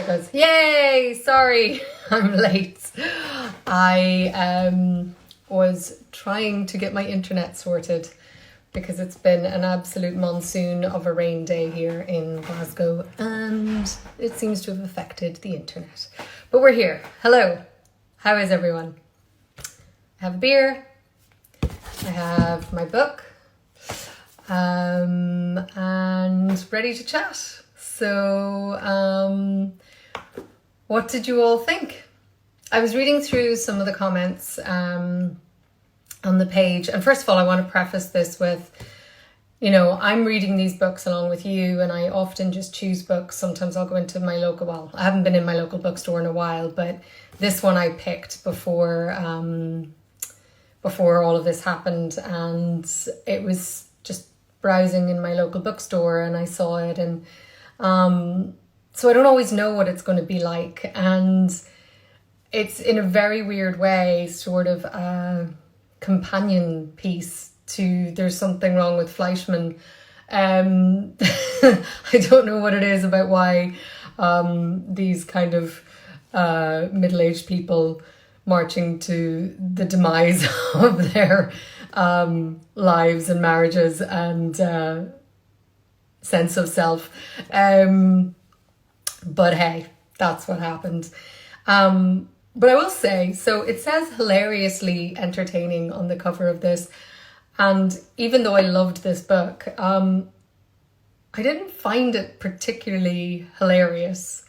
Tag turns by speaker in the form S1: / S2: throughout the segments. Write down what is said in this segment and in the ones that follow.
S1: it goes. Yay! Sorry, I'm late. I was trying to get my internet sorted because it's been an absolute monsoon of a rain day here in Glasgow and it seems to have affected the internet. But we're here. Hello. How is everyone? I have a beer. I have my book. And ready to chat. So, what did you all think? I was reading through some of the comments on the page. And first of all, I want to preface this with, you know, I'm reading these books along with you and I often just choose books. Sometimes I'll go into my local, well, I haven't been in my local bookstore in a while, but this one I picked before all of this happened. And it was just browsing in my local bookstore and I saw it. And so I don't always know what it's going to be like. And it's in a very weird way, sort of a companion piece to There's Something Wrong with Fleischman. I don't know what it is about why these kind of middle-aged people marching to the demise of their lives and marriages and sense of self. But hey, that's what happened. But I will say, so it says hilariously entertaining on the cover of this. And even though I loved this book, I didn't find it particularly hilarious.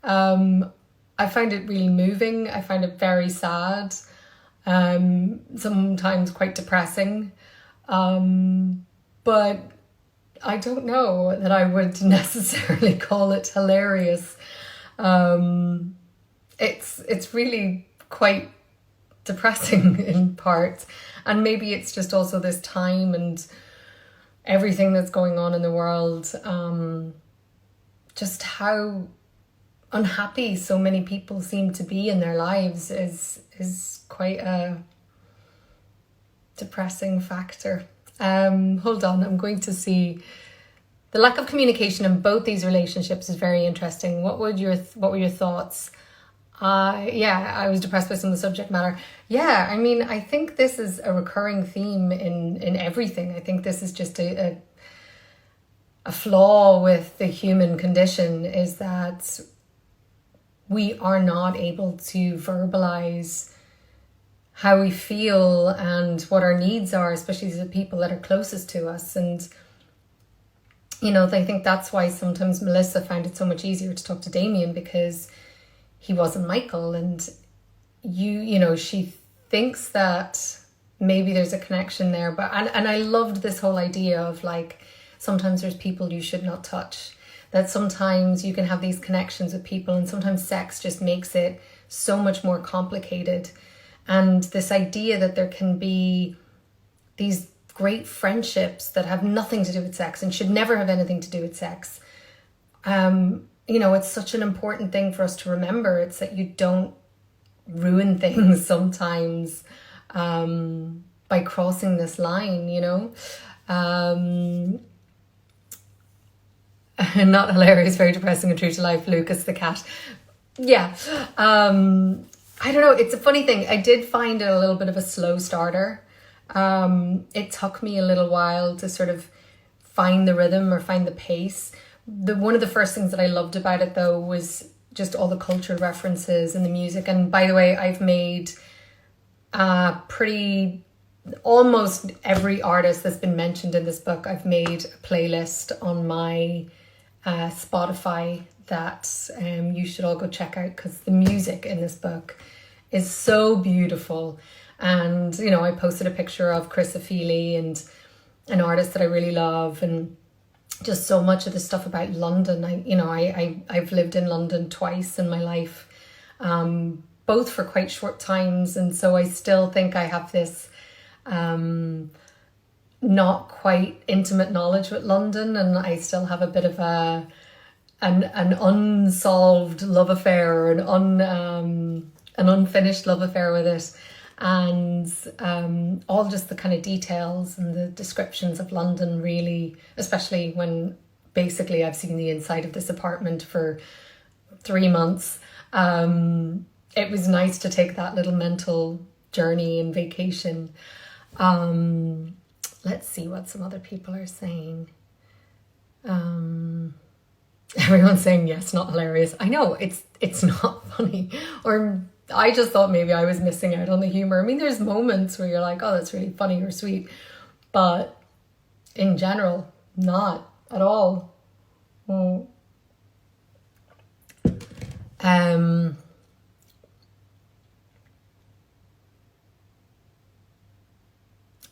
S1: I find it really moving. I find it very sad. Sometimes quite depressing. But I don't know that I would necessarily call it hilarious. It's really quite depressing in parts, and maybe it's just also this time and everything that's going on in the world, just how unhappy so many people seem to be in their lives is quite a depressing factor. Hold on, I'm going to see. The lack of communication in both these relationships is very interesting. What were your thoughts? I was depressed by some of the subject matter. Yeah, I mean, I think this is a recurring theme in everything. I think this is just a flaw with the human condition, is that we are not able to verbalize how we feel and what our needs are, especially the people that are closest to us. And, you know, I think that's why sometimes Melissa found it so much easier to talk to Damien, because he wasn't Michael, and you know, she thinks that maybe there's a connection there, but and I loved this whole idea of like, sometimes there's people you should not touch, that sometimes you can have these connections with people and sometimes sex just makes it so much more complicated. And this idea that there can be these great friendships that have nothing to do with sex and should never have anything to do with sex. You know, it's such an important thing for us to remember. It's that you don't ruin things sometimes by crossing this line, you know. Not hilarious, very depressing and true to life, Lucas the cat. Yeah. I don't know, it's a funny thing. I did find it a little bit of a slow starter. It took me a little while to sort of find the rhythm or find the pace. One of the first things that I loved about it, though, was just all the cultural references and the music. And by the way, I've made almost every artist that's been mentioned in this book, I've made a playlist on my Spotify that you should all go check out, because the music in this book is so beautiful. And, you know, I posted a picture of Chris Afili, and an artist that I really love, and just so much of the stuff about London. I've lived in London twice in my life, both for quite short times, and so I still think I have this not quite intimate knowledge with London, and I still have a bit of an unsolved love affair, or an unfinished love affair with it. And all just the kind of details and the descriptions of London, really, especially when basically I've seen the inside of this apartment for 3 months. It was nice to take that little mental journey and vacation. Let's see what some other people are saying. Everyone's saying yes, not hilarious. I know it's not funny, or I just thought maybe I was missing out on the humor. I mean, there's moments where you're like, oh, that's really funny or sweet, but in general, not at all.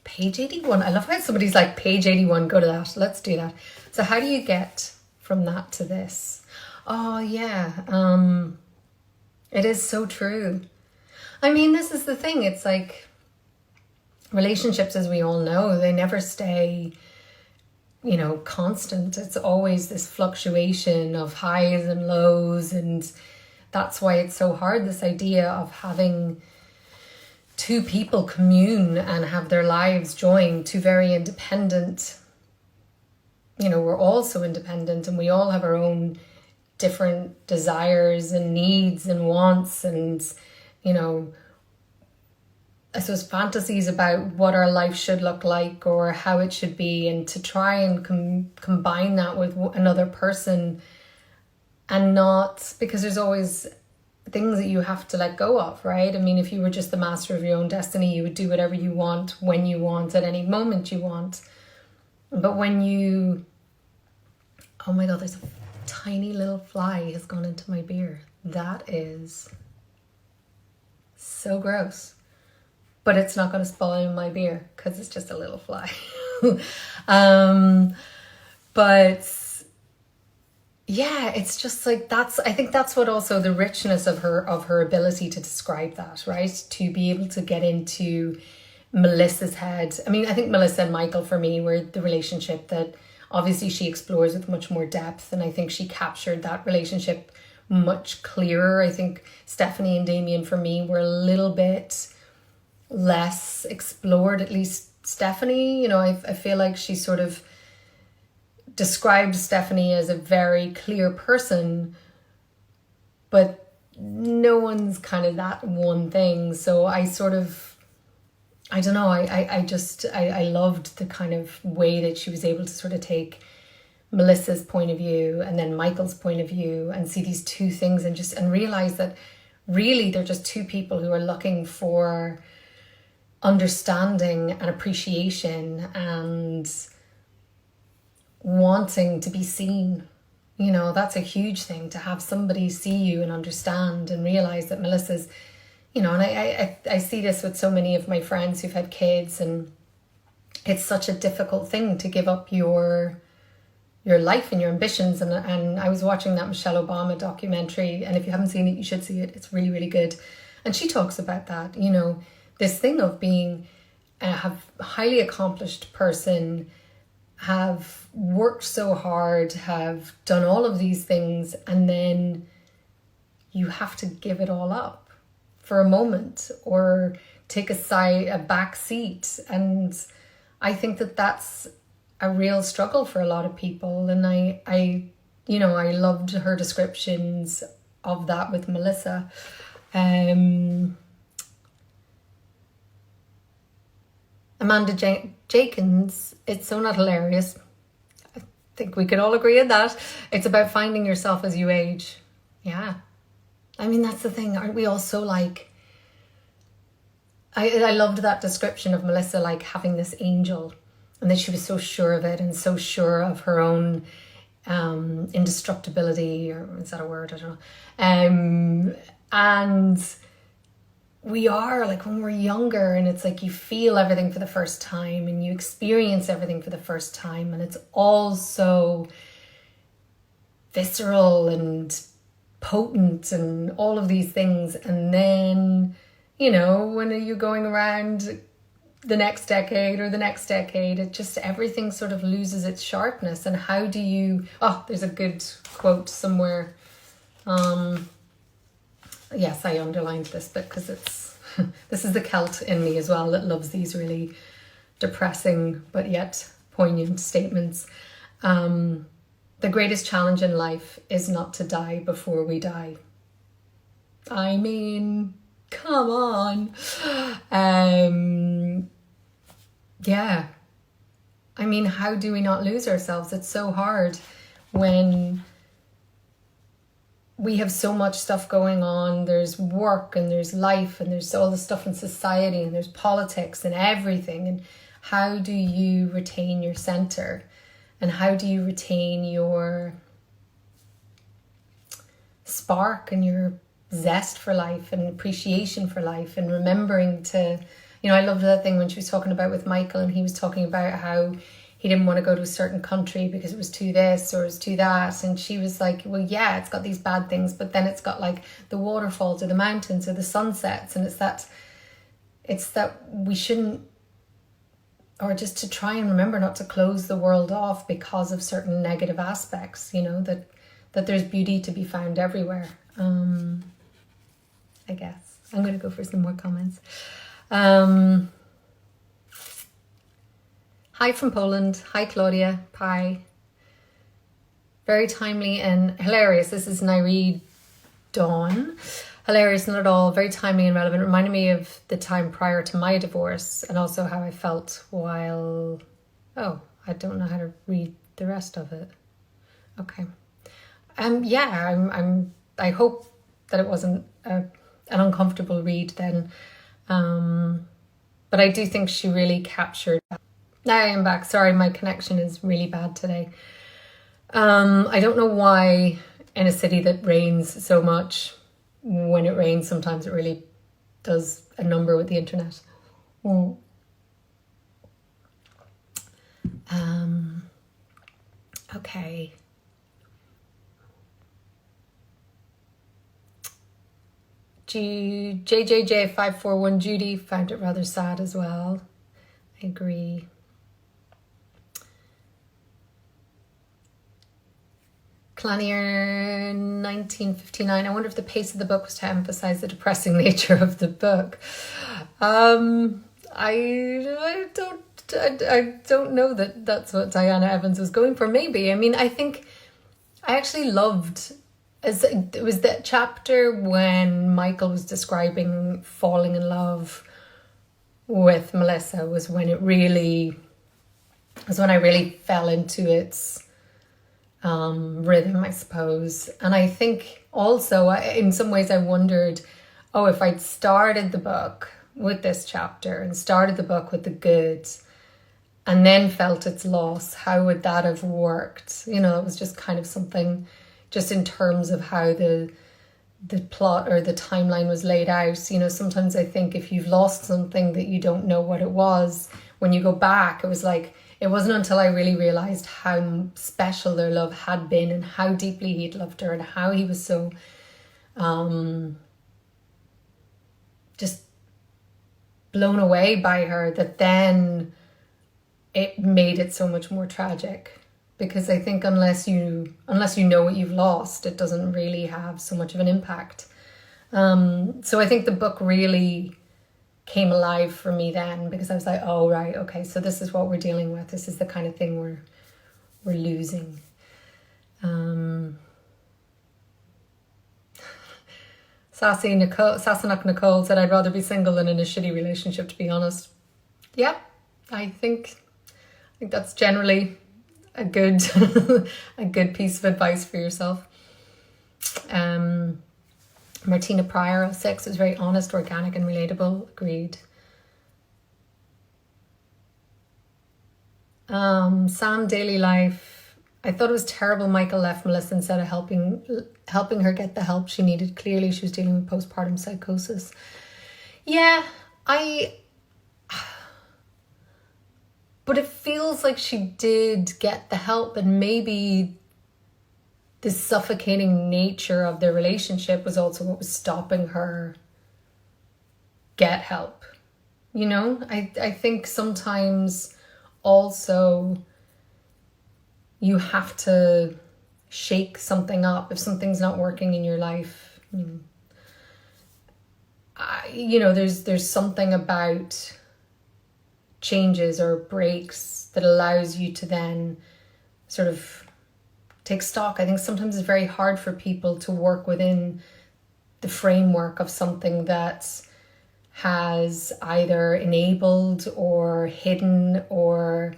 S1: Page 81. I love how somebody's like, page 81, go to that. Let's do that. So how do you get from that to this? Oh, yeah. It is so true. I mean, this is the thing. It's like relationships, as we all know, they never stay, constant. It's always this fluctuation of highs and lows. And that's why it's so hard, this idea of having two people commune and have their lives joined, two very independent, we're all so independent, and we all have our own different desires and needs and wants and, I suppose fantasies about what our life should look like or how it should be, and to try and combine that with another person, and not, because there's always things that you have to let go of, right? I mean, if you were just the master of your own destiny, you would do whatever you want, when you want, at any moment you want. But when you... Oh my God, there's a tiny little fly has gone into my beer. That is so gross. But it's not going to spoil my beer because it's just a little fly. But yeah, it's just like, I think that's what also the richness of her ability to describe that, right? To be able to get into Melissa's head. I mean, I think Melissa and Michael for me were the relationship that obviously she explores with much more depth, and I think she captured that relationship much clearer. I think Stephanie and Damien for me were a little bit less explored, at least Stephanie. I feel like she sort of described Stephanie as a very clear person, but no one's kind of that one thing. So I don't know, I loved the kind of way that she was able to sort of take Melissa's point of view and then Michael's point of view and see these two things and realize that really they're just two people who are looking for understanding and appreciation and wanting to be seen. That's a huge thing, to have somebody see you and understand and realize that Melissa's, and I see this with so many of my friends who've had kids, and it's such a difficult thing to give up your life and your ambitions. And I was watching that Michelle Obama documentary, and if you haven't seen it, you should see it. It's really, really good. And she talks about that, this thing of being a highly accomplished person, have worked so hard, have done all of these things, and then you have to give it all up for a moment or take a back seat. And I think that that's a real struggle for a lot of people. And I loved her descriptions of that with Melissa. Amanda Jenkins, it's so not hilarious. I think we could all agree on that. It's about finding yourself as you age. Yeah. I mean, that's the thing. Aren't we all so like... I loved that description of Melissa, like having this angel, and that she was so sure of it and so sure of her own indestructibility, or is that a word? I don't know. And we are, like, when we're younger, and it's like you feel everything for the first time and you experience everything for the first time, and it's all so visceral and potent and all of these things. And then, when you're going around the next decade or the next decade, it just, everything sort of loses its sharpness. And how do you... Oh, there's a good quote somewhere. Yes, I underlined this bit because it's... this is the Celt in me as well that loves these really the depressing but yet poignant statements. The the greatest challenge in life is not to die before we die. I mean, come on. Yeah. I mean, how do we not lose ourselves? It's so hard when we have so much stuff going on. There's work and there's life and there's all the stuff in society and there's politics and everything. And how do you retain your center? And how do you retain your spark and your zest for life and appreciation for life and remembering to, I loved that thing when she was talking about with Michael, and he was talking about how he didn't want to go to a certain country because it was too this or it was too that. And she was like, well, yeah, it's got these bad things, but then it's got like the waterfalls or the mountains or the sunsets. And it's that we shouldn't, or just to try and remember not to close the world off because of certain negative aspects, that there's beauty to be found everywhere. I guess I'm going to go for some more comments. Hi from Poland. Hi, Claudia. Pi. Very timely and hilarious. This is Nairi Dawn. Hilarious, not at all. Very timely and relevant. Reminded me of the time prior to my divorce and also how I felt while... Oh, I don't know how to read the rest of it. Okay. Yeah, I hope that it wasn't an uncomfortable read then. But I do think she really captured that. Now I am back. Sorry, my connection is really bad today. I don't know why in a city that rains so much, when it rains, sometimes it really does a number with the internet. Okay. JJJ541 Judy found it rather sad as well. I agree. Clanier 1959. I wonder if the pace of the book was to emphasize the depressing nature of the book. I don't know that that's what Diana Evans was going for. Maybe. I mean, I think I actually loved... It was that chapter when Michael was describing falling in love with Melissa was when I really fell into its rhythm, I suppose. And I think also, in some ways, I wondered, if I'd started the book with this chapter and started the book with the good and then felt its loss, how would that have worked? It was just kind of something... just in terms of how the plot or the timeline was laid out. Sometimes I think if you've lost something that you don't know what it was, when you go back, it was like, it wasn't until I really realized how special their love had been and how deeply he'd loved her and how he was so just blown away by her, that then it made it so much more tragic. Because I think unless you know what you've lost, it doesn't really have so much of an impact. So I think the book really came alive for me then, because I was like, oh, right, okay, so this is what we're dealing with. This is the kind of thing we're losing. Sassanuk Nicole said, I'd rather be single than in a shitty relationship, to be honest. Yeah, I think that's generally a good a good piece of advice for yourself. Martina Pryor, 06, was very honest, organic and relatable. Agreed. Sam Daily Life, I thought it was terrible Michael left Melissa instead of helping her get the help she needed. Clearly she was dealing with postpartum psychosis. Yeah, but it feels like she did get the help, and maybe the suffocating nature of their relationship was also what was stopping her get help. I think sometimes also you have to shake something up if something's not working in your life. There's something about changes or breaks that allows you to then sort of take stock. I think sometimes it's very hard for people to work within the framework of something that has either enabled or hidden or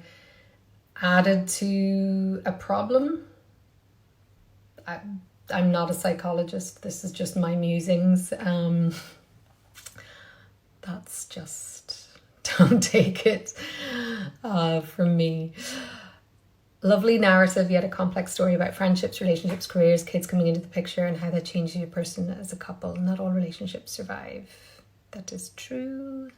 S1: added to a problem. I'm not a psychologist. This is just my musings. That's just, don't take it from me. Lovely narrative, yet a complex story about friendships, relationships, careers, kids coming into the picture, and how that changes your person as a couple. Not all relationships survive. That is true.